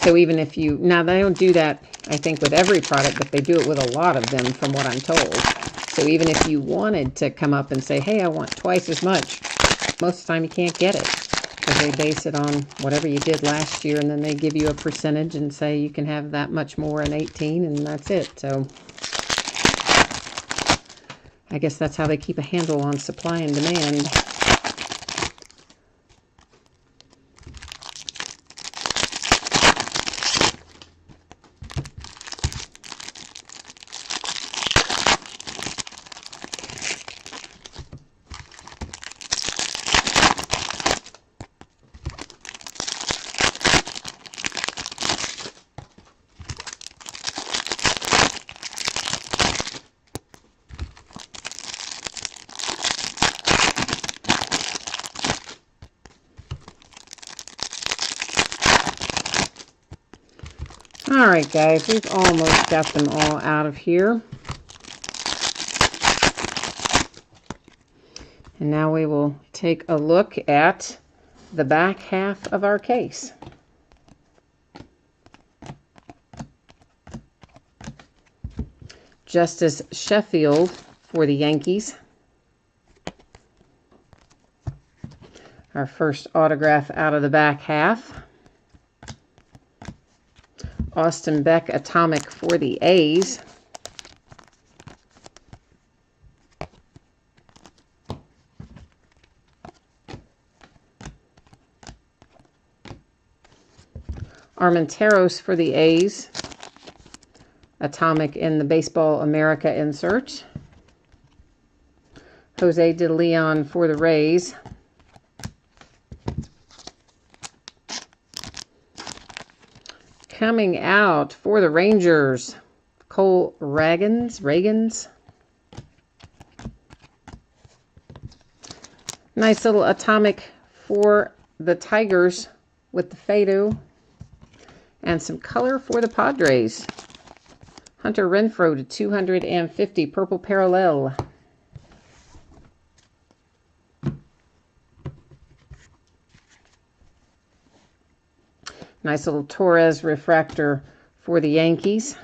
So even if you, now they don't do that, I think, with every product, but they do it with a lot of them from what I'm told. So even if you wanted to come up and say, hey, I want twice as much, most of the time you can't get it. Because they base it on whatever you did last year, and then they give you a percentage and say you can have that much more in 18, and that's it. So I guess that's how they keep a handle on supply and demand. Alright guys, we've almost got them all out of here. And now we will take a look at the back half of our case. Justice Sheffield for the Yankees. Our first autograph out of the back half. Austin Beck Atomic for the A's. Armenteros for the A's. Atomic in the Baseball America insert. Jose De Leon for the Rays. Coming out for the Rangers, Cole Ragans. Nice little Atomic for the Tigers with the Fado. And some color for the Padres. Hunter Renfroe to 250, Purple Parallel. Nice little Torres refractor for the Yankees.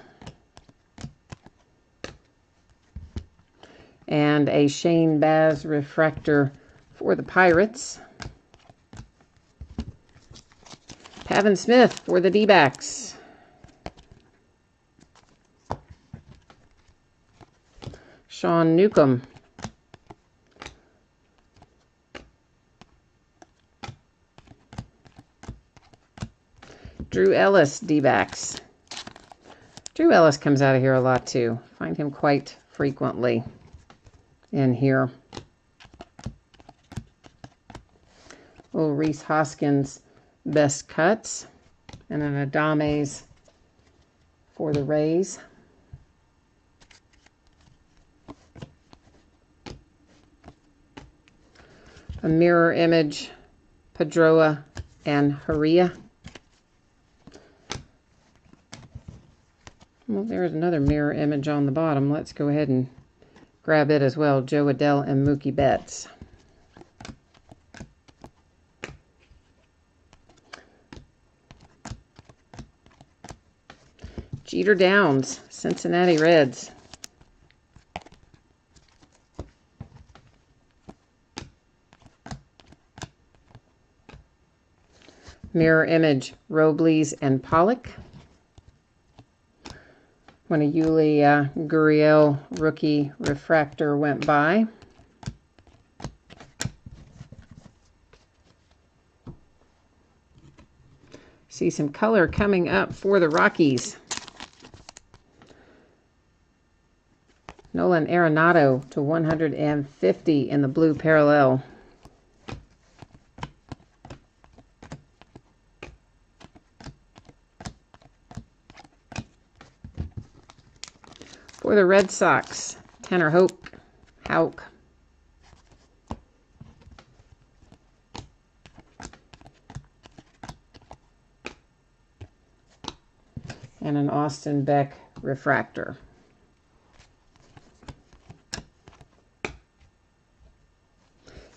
And a Shane Baz refractor for the Pirates. Pavin Smith for the D-backs. Sean Newcomb. Drew Ellis, D-backs. Drew Ellis comes out of here a lot too. Find him quite frequently in here. Little Reese Hoskins best cuts. And an Adames for the Rays. A mirror image, Pedroia and Haria. Well, there's another mirror image on the bottom. Let's go ahead and grab it as well. Joe Adell and Mookie Betts. Jeter Downs, Cincinnati Reds. Mirror image, Robles and Pollock. When a Yuli Gurriel rookie refractor went by. See some color coming up for the Rockies. Nolan Arenado to 150 in the blue parallel. For the Red Sox, Tanner Houck. And an Austin Beck refractor.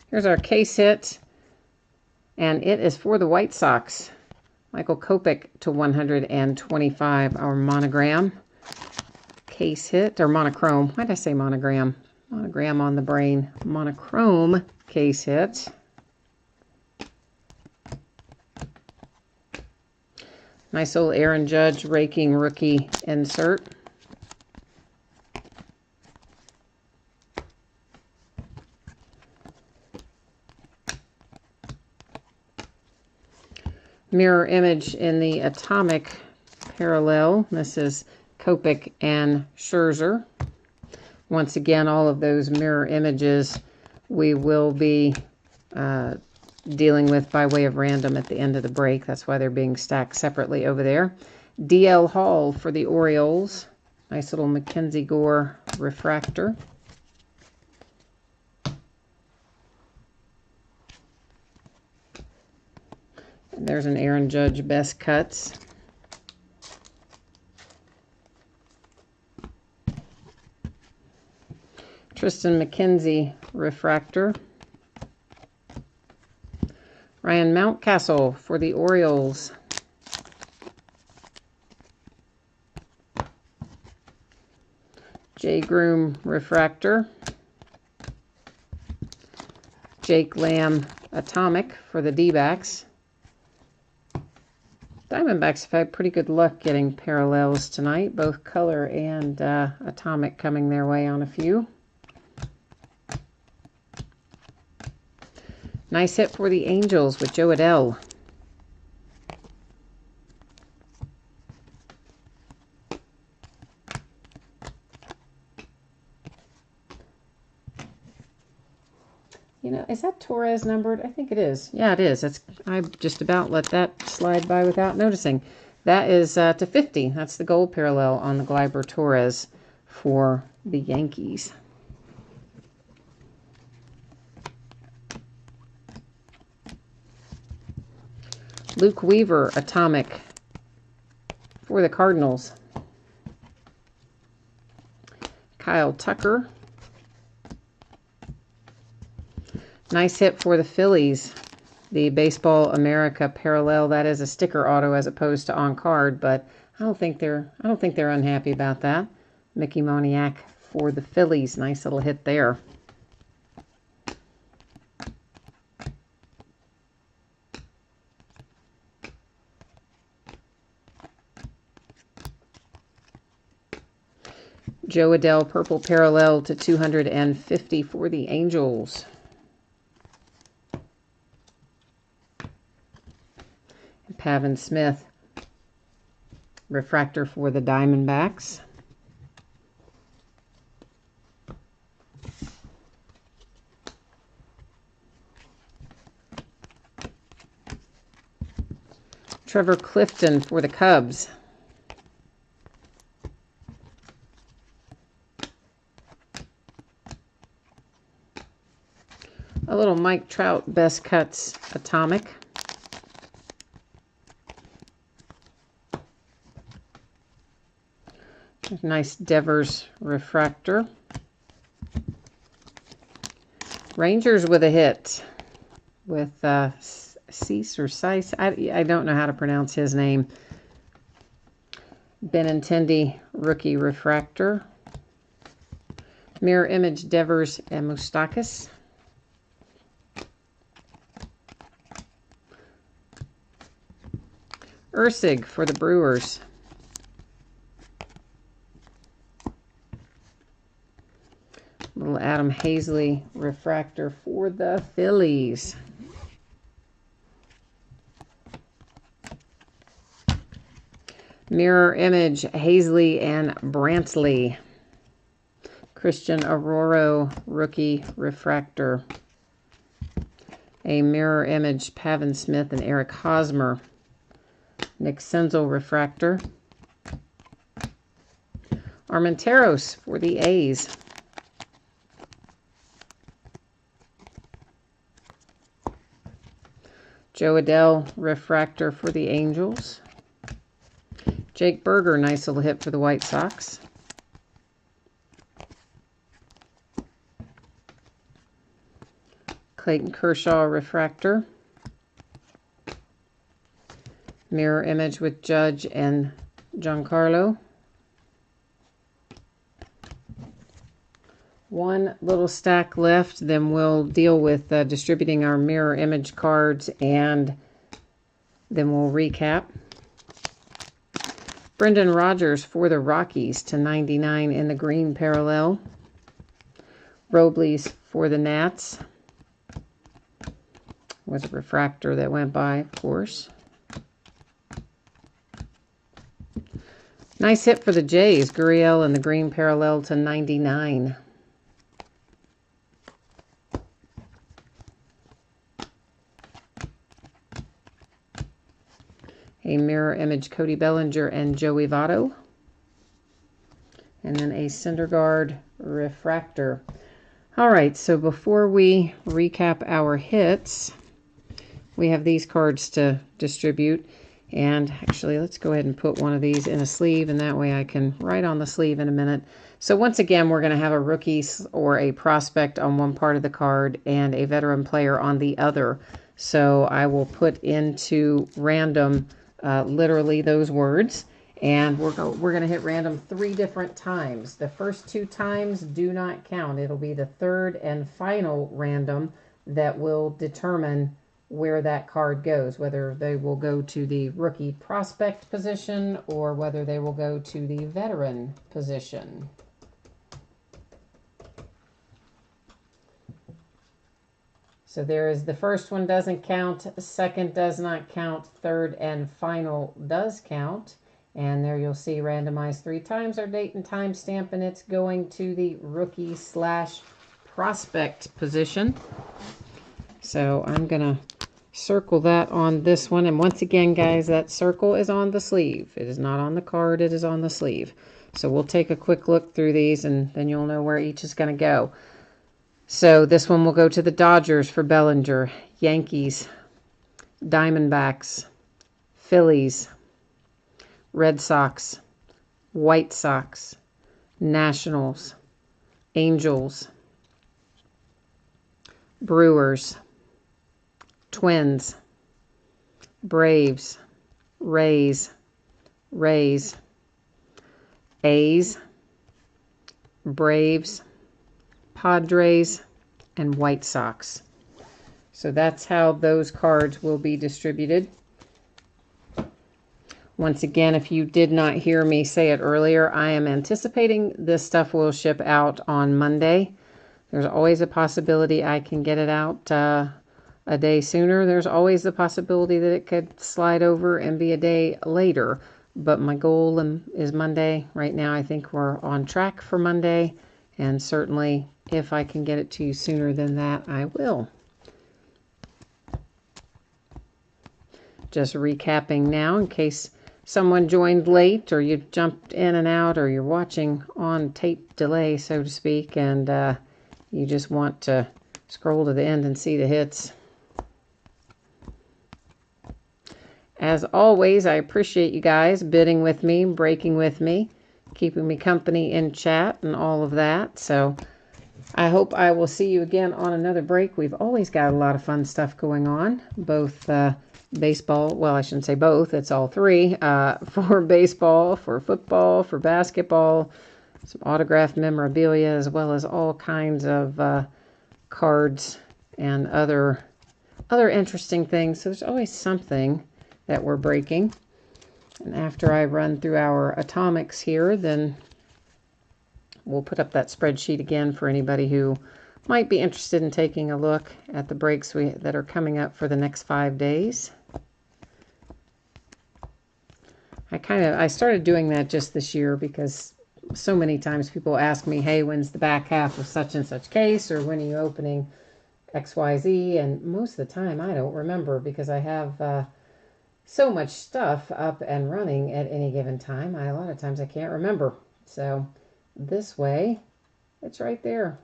Here's our case hit, and it is for the White Sox. Michael Kopech to 125, our monogram. Case hit, or monochrome. Why did I say monogram? Monogram on the brain. Monochrome case hit. Nice old Aaron Judge raking rookie insert. Mirror image in the atomic parallel. This is Kopech and Scherzer. Once again, all of those mirror images we will be dealing with by way of random at the end of the break. That's why they're being stacked separately over there. DL Hall for the Orioles. Nice little Mackenzie Gore refractor. And there's an Aaron Judge best cuts. Tristan McKenzie refractor. Ryan Mountcastle for the Orioles. Jay Groom refractor. Jake Lamb atomic for the D-backs. Diamondbacks have had pretty good luck getting parallels tonight, both color and atomic coming their way on a few. Nice hit for the Angels with Joe Adell. You know, is that Torres numbered? I think it is. Yeah, it is. I just about let that slide by without noticing. That is to 50. That's the gold parallel on the Gleyber Torres for the Yankees. Luke Weaver, atomic for the Cardinals. Kyle Tucker. Nice hit for the Phillies. The Baseball America parallel. That is a sticker auto as opposed to on card, but I don't think they're unhappy about that. Mickey Moniak for the Phillies. Nice little hit there. Joe Adell purple parallel to 250 for the Angels. Pavin Smith refractor for the Diamondbacks. Trevor Clifton for the Cubs. A little Mike Trout best cuts atomic. Nice Devers refractor. Rangers with a hit with Cease or Sice. I don't know how to pronounce his name. Benintendi rookie refractor. Mirror image Devers and Moustakas. Ursig for the Brewers. Little Adam Hazley refractor for the Phillies. Mirror image Hazley and Brantley. Christian Aurora rookie refractor. A mirror image, Pavin Smith and Eric Hosmer. Nick Senzel refractor. Armenteros for the A's. Joe Adell refractor for the Angels. Jake Berger, nice little hit for the White Sox. Clayton Kershaw refractor. Mirror image with Judge and Giancarlo. One little stack left, then we'll deal with distributing our mirror image cards, and then we'll recap. Brendan Rodgers for the Rockies /99 in the green parallel. Robles for the Nats. Was a refractor that went by, of course. Nice hit for the Jays. Gurriel in the green parallel /99. A mirror image, Cody Bellinger and Joey Votto. And then a Syndergaard refractor. All right, so before we recap our hits, we have these cards to distribute. And actually, let's go ahead and put one of these in a sleeve, and that way I can write on the sleeve in a minute. So once again, we're going to have a rookie or a prospect on one part of the card and a veteran player on the other. So I will put into random literally those words, and we're going to hit random 3 different times. The first 2 times do not count. It'll be the third and final random that will determine where that card goes, whether they will go to the rookie prospect position or whether they will go to the veteran position. So there is the first one doesn't count, second does not count, third and final does count. And there you'll see randomized 3 times our date and time stamp, and it's going to the rookie / prospect position. So I'm going to circle that on this one. And once again, guys, that circle is on the sleeve. It is not on the card, it is on the sleeve. So we'll take a quick look through these, and then you'll know where each is going to go. So this one will go to the Dodgers for Bellinger, Yankees, Diamondbacks, Phillies, Red Sox, White Sox, Nationals, Angels, Brewers, Twins, Braves, Rays, A's, Braves, Padres, and White Sox. So that's how those cards will be distributed. Once again, if you did not hear me say it earlier, I am anticipating this stuff will ship out on Monday. There's always a possibility I can get it out a day sooner. There's always the possibility that it could slide over and be a day later. But my goal is Monday. Right now, I think we're on track for Monday. And certainly, if I can get it to you sooner than that, I will. Just recapping now, in case someone joined late, or you jumped in and out, or you're watching on tape delay, so to speak, and you just want to scroll to the end and see the hits. As always, I appreciate you guys bidding with me, breaking with me, keeping me company in chat and all of that. So I hope I will see you again on another break. We've always got a lot of fun stuff going on, both baseball, well, I shouldn't say both, it's all 3, for baseball, for football, for basketball, some autographed memorabilia, as well as all kinds of cards and other interesting things. So there's always something that we're breaking. And after I run through our atomics here, then we'll put up that spreadsheet again for anybody who might be interested in taking a look at the breaks that are coming up for the next 5 days. I started doing that just this year because so many times people ask me, hey, when's the back half of such and such case, or when are you opening XYZ? And most of the time I don't remember because I have so much stuff up and running at any given time. A lot of times I can't remember. So this way, it's right there.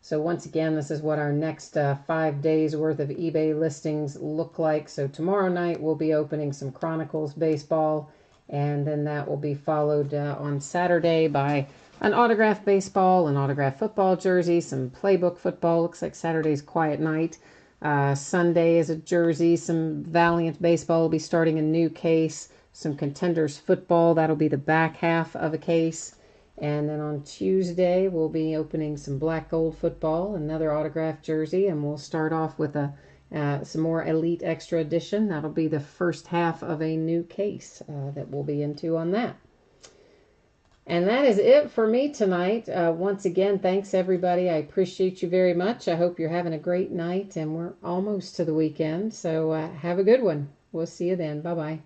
So once again, this is what our next 5 days worth of eBay listings look like. So tomorrow night we'll be opening some Chronicles baseball, and then that will be followed on Saturday by an autographed baseball, an autographed football jersey, some Playbook football. Looks like Saturday's quiet night. Sunday is a jersey, some Valiant baseball will be starting a new case, some Contenders football, that'll be the back half of a case. And then on Tuesday, we'll be opening some black gold football, another autographed jersey, and we'll start off with some more Elite Extra Edition. That'll be the first half of a new case that we'll be into on that. And that is it for me tonight. Once again, thanks everybody. I appreciate you very much. I hope you're having a great night, and we're almost to the weekend, so have a good one. We'll see you then. Bye-bye.